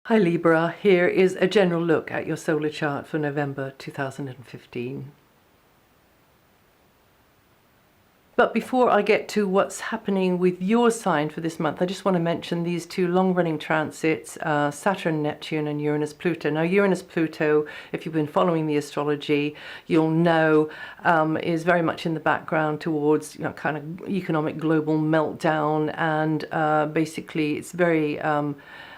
Hi Libra, here is a general look at your solar chart for November 2015. But before I get to what's happening with your sign for this month, I just want to mention these two long-running transits, Saturn, Neptune, and Uranus, Pluto. Now, Uranus, Pluto, if you've been following the astrology, you'll know is very much in the background towards kind of economic global meltdown, and basically it's very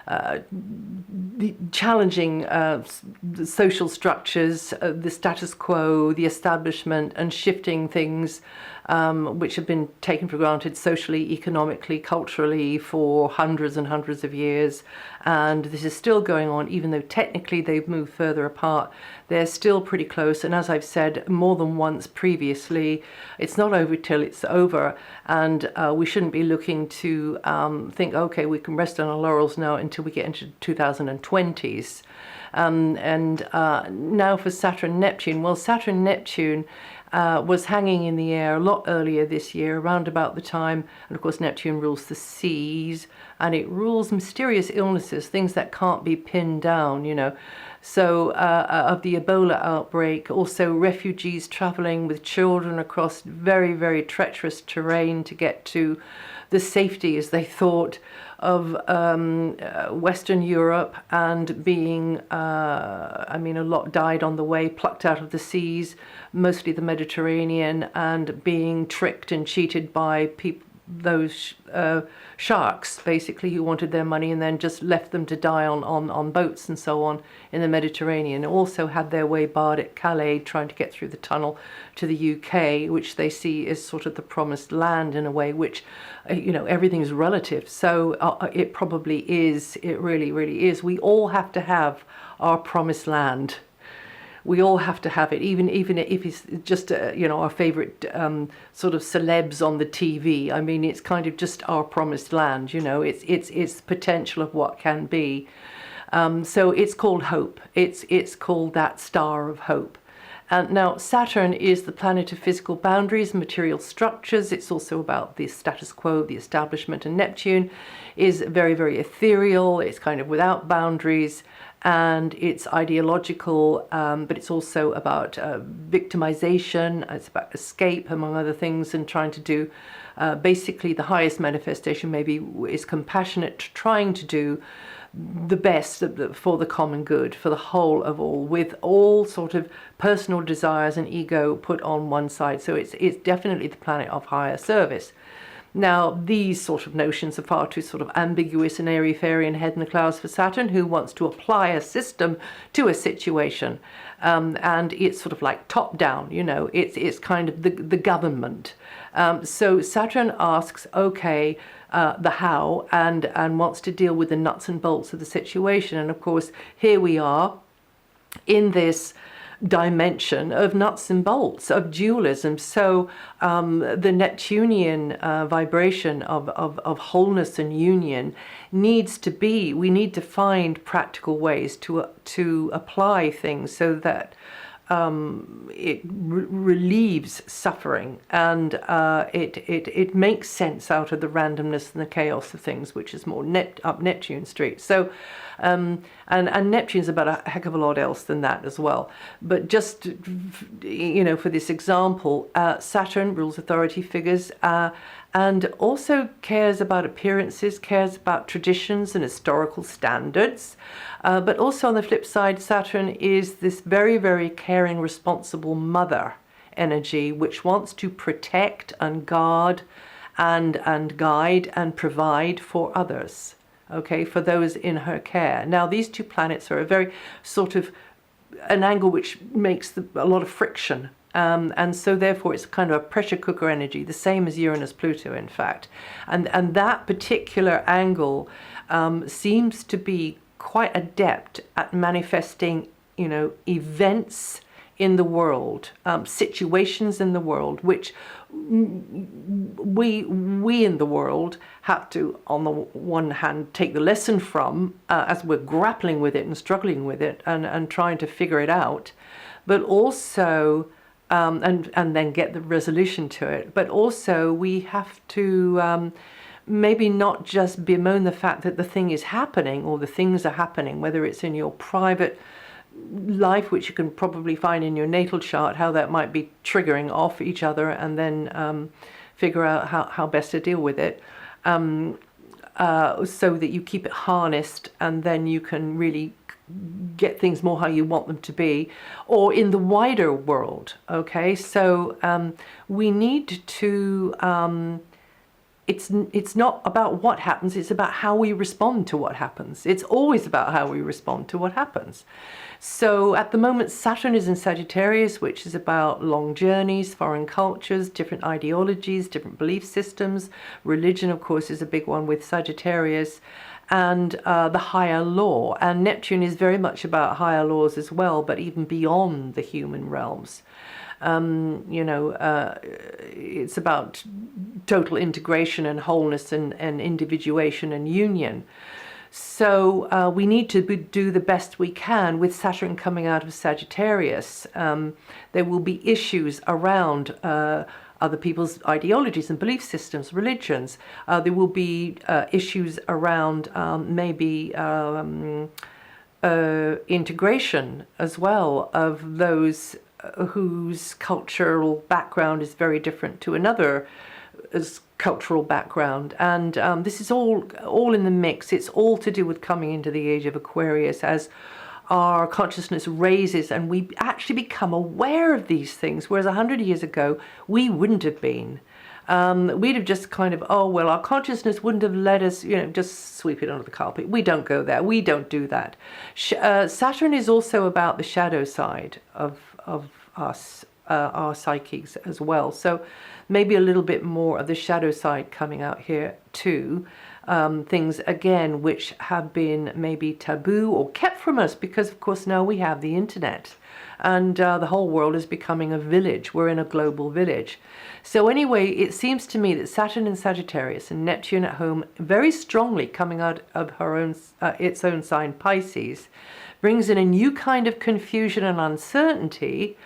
the challenging the social structures, the status quo, the establishment, and shifting things which have been taken for granted socially, economically, culturally for hundreds and hundreds of years. And this is still going on, even though technically they've moved further apart. They're still pretty close. And as I've said more than once previously, it's not over till it's over. And we shouldn't be looking to think, okay, we can rest on our laurels now until we get into 2020s. Now for Saturn, Neptune. Well, Saturn, Neptune was hanging in the air a lot earlier this year, around about the time, and of course Neptune rules the seas, and it rules mysterious illnesses, things that can't be pinned down, So of the Ebola outbreak, also refugees traveling with children across very, very treacherous terrain to get to the safety, as they thought, of Western Europe, and being, a lot died on the way, plucked out of the seas, mostly the Mediterranean, and being tricked and cheated by those sharks, basically, who wanted their money and then just left them to die on boats and so on in the Mediterranean. Also had their way barred at Calais, trying to get through the tunnel to the UK, which they see as sort of the promised land in a way, which, everything is relative. So it probably is, it really, really is. We all have to have our promised land. We all have to have it, even if it's just our favorite sort of celebs on the TV. I mean, it's kind of just our promised land. It's potential of what can be. So it's called hope. It's called that star of hope. And now Saturn is the planet of physical boundaries, material structures. It's also about the status quo, the establishment, and Neptune is very, very ethereal. It's kind of without boundaries. And it's ideological, but it's also about victimization. It's about escape, among other things, and trying to do basically the highest manifestation maybe is compassionate, trying to do the best for the common good, for the whole of all, with all sort of personal desires and ego put on one side. So it's definitely the planet of higher service. Now, these sort of notions are far too sort of ambiguous and airy-fairy and head in the clouds for Saturn, who wants to apply a system to a situation. And it's sort of like top-down, it's kind of the government. So Saturn asks, okay, the how, and wants to deal with the nuts and bolts of the situation. And of course, here we are in this dimension of nuts and bolts, of dualism. So the Neptunian vibration of wholeness and union needs to be, we need to find practical ways to apply things so that it relieves suffering, and it makes sense out of the randomness and the chaos of things, which is more up Neptune Street. So and Neptune's about a heck of a lot else than that as well. But just for this example, Saturn rules authority figures, and also cares about appearances, cares about traditions and historical standards. But also on the flip side, Saturn is this very, very caring, responsible mother energy, which wants to protect and guard and guide and provide for others, okay, for those in her care. Now, these two planets are a very sort of an angle which makes a lot of friction. And so therefore it's kind of a pressure cooker energy, the same as Uranus Pluto, in fact. And that particular angle seems to be quite adept at manifesting, events in the world, situations in the world, which we in the world have to, on the one hand, take the lesson from as we're grappling with it and struggling with it and trying to figure it out, but also and then get the resolution to it. But also we have to maybe not just bemoan the fact that the thing is happening or the things are happening, whether it's in your private life, which you can probably find in your natal chart, how that might be triggering off each other, and then figure out how best to deal with it, so that you keep it harnessed, and then you can really get things more how you want them to be, or in the wider world. Okay, so we need to it's not about what happens, it's about how we respond to what happens. It's always about how we respond to what happens. So at the moment, Saturn is in Sagittarius, which is about long journeys, foreign cultures, different ideologies, different belief systems. Religion, of course, is a big one with Sagittarius, and the higher law. And Neptune is very much about higher laws as well, but even beyond the human realms. It's about total integration and wholeness and individuation and union. So we need to do the best we can with Saturn coming out of Sagittarius. There will be issues around other people's ideologies and belief systems, religions. There will be issues around maybe integration as well of those whose cultural background is very different to another cultural background, and this is all in the mix. It's all to do with coming into the age of Aquarius as our consciousness raises and we actually become aware of these things, whereas 100 years ago we wouldn't have been. We'd have just kind of, oh well, our consciousness wouldn't have let us, just sweep it under the carpet. We don't go there. We don't do that. Saturn is also about the shadow side of us, our psyches as well. So maybe a little bit more of the shadow side coming out here too. Things again which have been maybe taboo or kept from us, because of course now we have the internet and the whole world is becoming a village. We're in a global village. So anyway, it seems to me that Saturn in Sagittarius and Neptune at home, very strongly coming out of its own sign, Pisces, brings in a new kind of confusion and uncertainty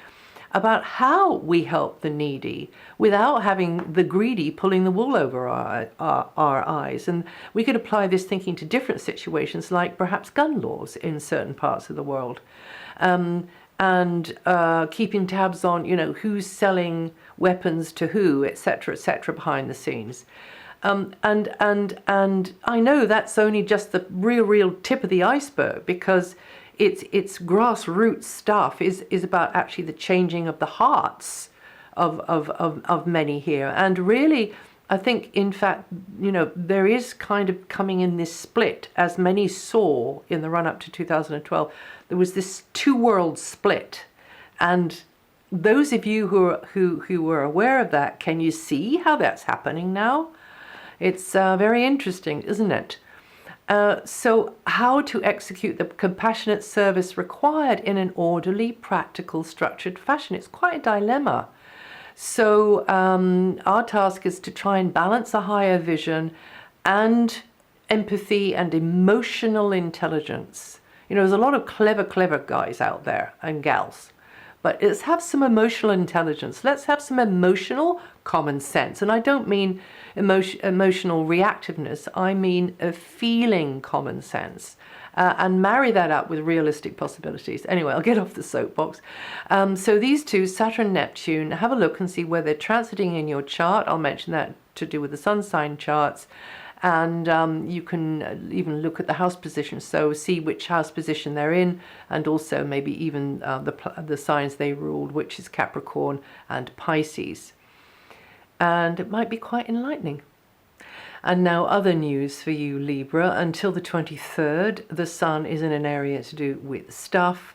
about how we help the needy without having the greedy pulling the wool over our eyes. And we could apply this thinking to different situations, like perhaps gun laws in certain parts of the world, and keeping tabs on, who's selling weapons to who, etc., behind the scenes. And I know that's only just the real tip of the iceberg, because it's grassroots stuff is about actually the changing of the hearts of many here. And really, I think, in fact, there is kind of coming in this split, as many saw in the run-up to 2012. There was this two-world split. And those of you who were aware of that, can you see how that's happening now? It's very interesting, isn't it? So how to execute the compassionate service required in an orderly, practical, structured fashion. It's quite a dilemma. So our task is to try and balance a higher vision and empathy and emotional intelligence. There's a lot of clever guys out there and gals. But let's have some emotional intelligence. Let's have some emotional common sense. And I don't mean emotional reactiveness. I mean a feeling common sense. And marry that up with realistic possibilities. Anyway, I'll get off the soapbox. So these two, Saturn, Neptune, have a look and see where they're transiting in your chart. I'll mention that to do with the sun sign charts. And you can even look at the house position, so see which house position they're in, and also maybe even the signs they ruled, which is Capricorn and Pisces. And it might be quite enlightening. And now other news for you, Libra. Until the 23rd, the sun is in an area to do with stuff,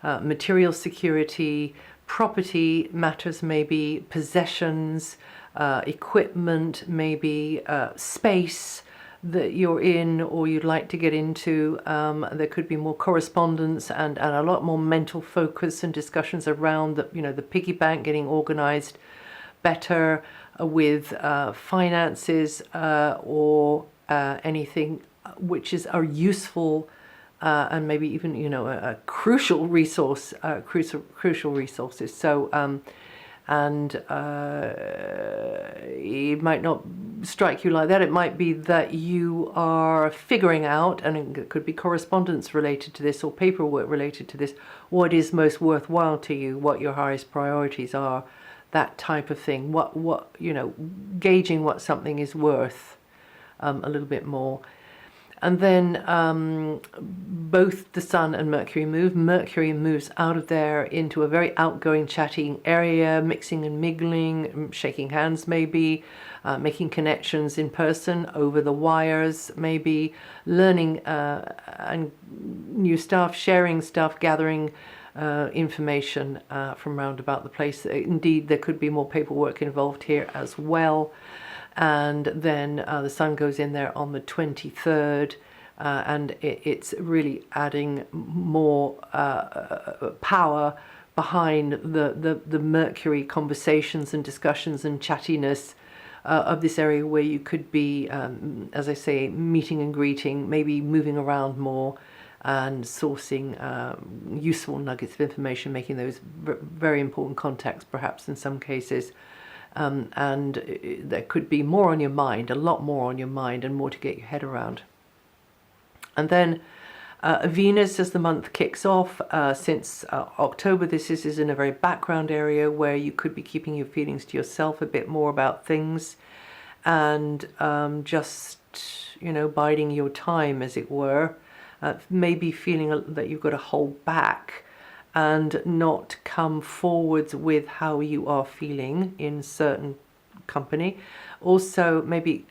material security, property matters, maybe possessions, equipment, maybe space that you're in or you'd like to get into. There could be more correspondence and a lot more mental focus and discussions around the piggy bank, getting organized better with finances or anything which are useful and maybe even a crucial resource, crucial resources. So and it might not strike you like that. It might be that you are figuring out, and it could be correspondence related to this or paperwork related to this, what is most worthwhile to you, what your highest priorities are, that type of thing. What you know, gauging what something is worth a little bit more. And then both the Sun and Mercury move. Mercury moves out of there into a very outgoing, chatting area, mixing and mingling, shaking hands maybe, making connections in person, over the wires maybe, learning and new stuff, sharing stuff, gathering information from round about the place. Indeed, there could be more paperwork involved here as well. And then the Sun goes in there on the 23rd, and it's really adding more power behind the Mercury conversations and discussions and chattiness of this area, where you could be, as I say, meeting and greeting, maybe moving around more and sourcing useful nuggets of information, making those very important contacts perhaps in some cases. And there could be more on your mind, a lot more on your mind, and more to get your head around. And then Venus, as the month kicks off, since October, this is in a very background area where you could be keeping your feelings to yourself a bit more about things, and just, you know, biding your time, as it were. Maybe feeling that you've got to hold back and not come forwards with how you are feeling in certain company. Also, maybe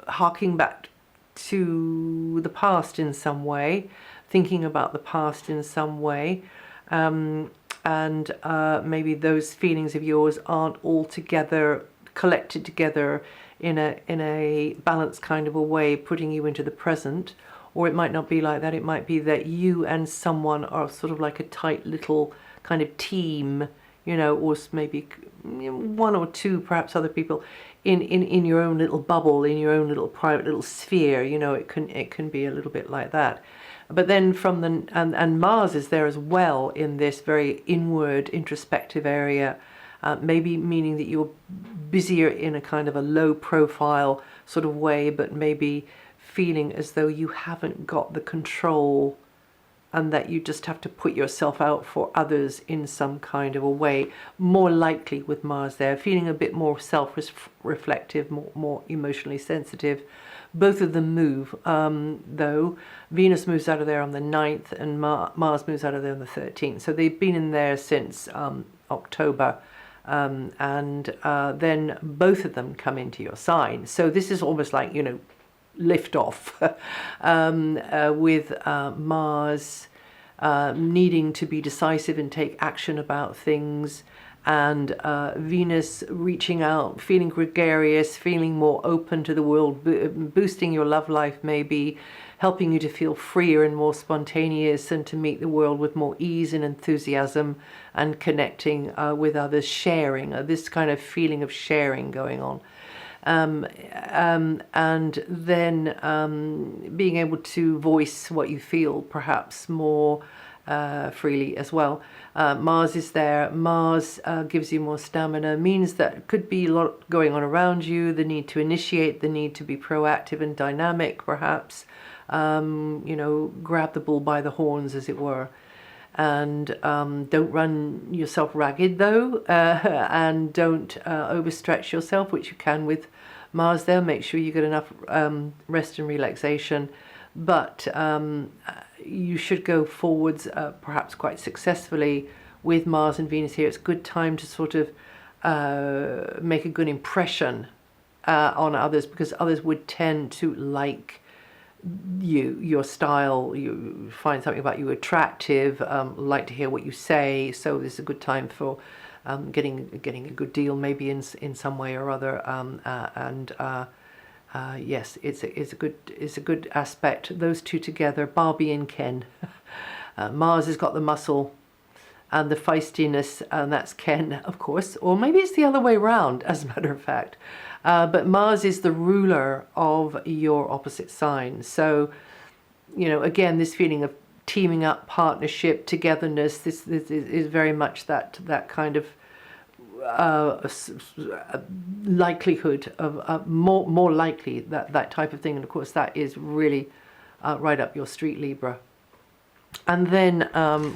harking back to the past in some way, thinking about the past in some way, and maybe those feelings of yours aren't all together, collected together in a balanced kind of a way, putting you into the present. Or it might not be like that. It might be that you and someone are sort of like a tight little kind of team, you know, or maybe one or two, perhaps other people in your own little bubble, in your own little private little sphere. You know, it can be a little bit like that. But then from the and Mars is there as well in this very inward, introspective area, maybe meaning that you're busier in a kind of a low profile sort of way, but maybe feeling as though you haven't got the control, and that you just have to put yourself out for others in some kind of a way. More likely with Mars there, feeling a bit more self-reflective, more emotionally sensitive. Both of them move, though. Venus moves out of there on the 9th, and Mars moves out of there on the 13th. So they've been in there since October. And then both of them come into your sign. So this is almost like, you know, lift off with Mars needing to be decisive and take action about things, and Venus reaching out, feeling gregarious, feeling more open to the world, boosting your love life maybe, helping you to feel freer and more spontaneous, and to meet the world with more ease and enthusiasm, and connecting with others, sharing, this kind of feeling of sharing going on. And then being able to voice what you feel perhaps more freely as well. Mars is there. Mars gives you more stamina, means that could be a lot going on around you, the need to initiate, the need to be proactive and dynamic perhaps, you know, grab the bull by the horns, as it were. And don't run yourself ragged though, and don't overstretch yourself, which you can with Mars there. Make sure you get enough rest and relaxation, but you should go forwards perhaps quite successfully with Mars and Venus here. It's a good time to sort of make a good impression on others, because others would tend to like your style, you find something about you attractive, like to hear what you say. So this is a good time for getting a good deal, maybe in some way or other. Yes, it's a good aspect. Those two together, Barbie and Ken. Mars has got the muscle and the feistiness, and that's Ken, of course. Or maybe it's the other way around, as a matter of fact. But Mars is the ruler of your opposite sign. So, you know, again, this feeling of teaming up, partnership, togetherness, this is very much that kind of likelihood of more likely that type of thing. And of course, that is really right up your street, Libra. And then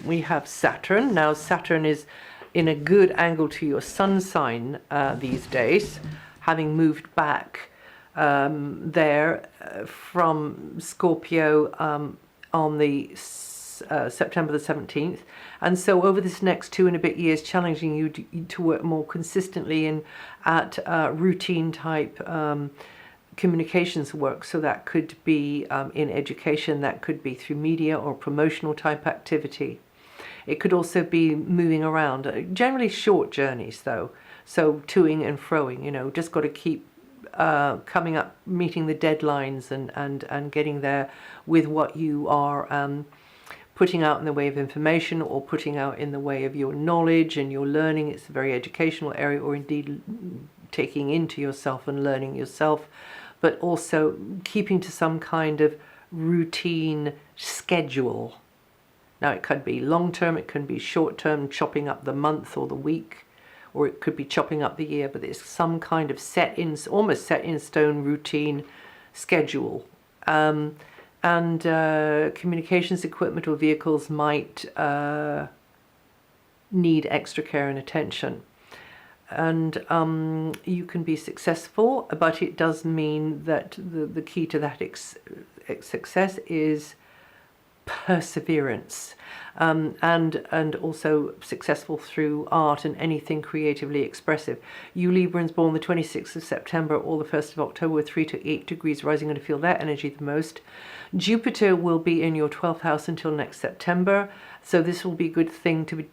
we have Saturn. Now, Saturn is in a good angle to your sun sign these days, having moved back there from Scorpio on the September the 17th. And so over this next 2 and a bit years, challenging you to work more consistently at routine type communications work. So that could be in education, that could be through media or promotional type activity. It could also be moving around, generally short journeys though. So toing and froing, you know, just got to keep coming up, meeting the deadlines and getting there with what you are putting out in the way of information or putting out in the way of your knowledge and your learning. It's a very educational area, or indeed taking into yourself and learning yourself, but also keeping to some kind of routine schedule. Now it could be long term, it can be short term, chopping up the month or the week, or it could be chopping up the year, but it's some kind of almost set in stone routine schedule. And communications equipment or vehicles might need extra care and attention. And you can be successful, but it does mean that the key to that success is perseverance, and also successful through art and anything creatively expressive. You Librans born the 26th of September or the 1st of October with 3 to 8 degrees rising, going to feel that energy the most. Jupiter will be in your 12th house until next September, so this will be a good thing to be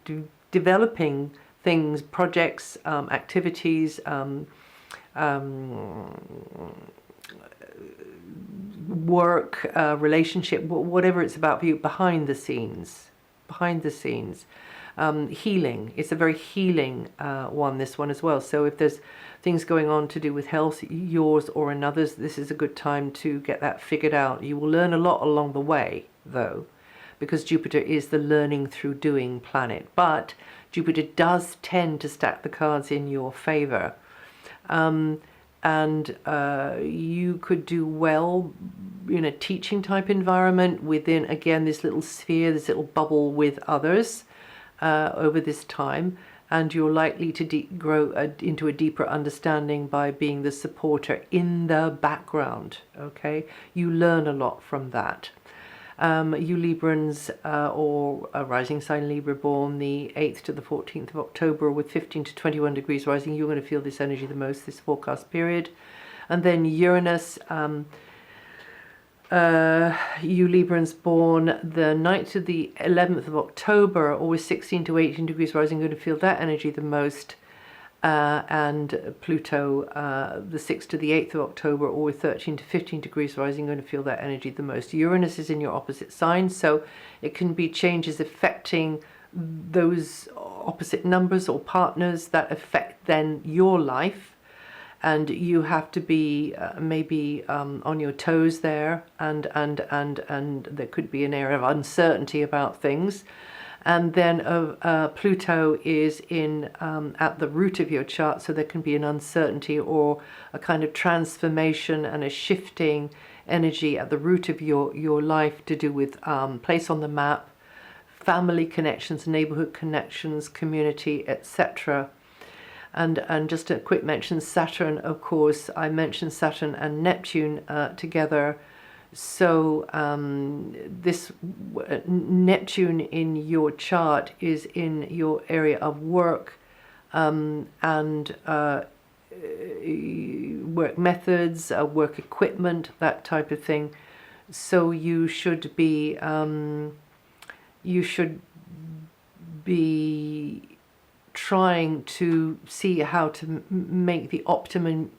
developing things, projects, activities, work, relationship, whatever it's about for you, behind the scenes. Healing, it's a very healing one, this one as well. So if there's things going on to do with health, yours or another's, this is a good time to get that figured out. You will learn a lot along the way though, because Jupiter is the learning through doing planet, but Jupiter does tend to stack the cards in your favor. And you could do well in a teaching type environment within, again, this little sphere, this little bubble with others over this time. And you're likely to grow into a deeper understanding by being the supporter in the background, okay? You learn a lot from that. You Librans or a rising sign Libra born the 8th to the 14th of October with 15 to 21 degrees rising, you're going to feel this energy the most this forecast period. And then Uranus, you Librans born the 9th to the 11th of October or with 16 to 18 degrees rising, going to feel that energy the most. And Pluto, the 6th to the 8th of October, or with 13 to 15 degrees rising, going to feel that energy the most. Uranus is in your opposite sign, so it can be changes affecting those opposite numbers or partners that affect then your life, and you have to be maybe on your toes there, and there could be an area of uncertainty about things. And then Pluto is in at the root of your chart, so there can be an uncertainty or a kind of transformation and a shifting energy at the root of your life to do with place on the map, family connections, neighborhood connections, community, etc. And just a quick mention, Saturn, of course, I mentioned Saturn and Neptune together. So this Neptune in your chart is in your area of work and work methods, work equipment, that type of thing. So you should be trying to see how to make the optimum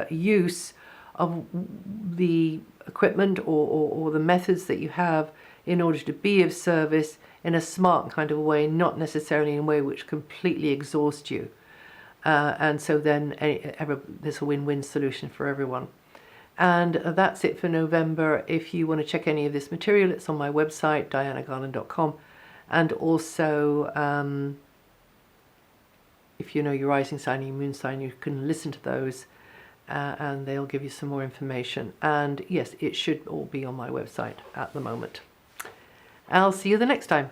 use of the equipment or the methods that you have in order to be of service in a smart kind of way, not necessarily in a way which completely exhausts you. And so then there's a win-win solution for everyone. And that's it for November. If you want to check any of this material, it's on my website, DianaGarland.com. And also if you know your rising sign and your moon sign, you can listen to those and they'll give you some more information. And yes, it should all be on my website at the moment. I'll see you the next time.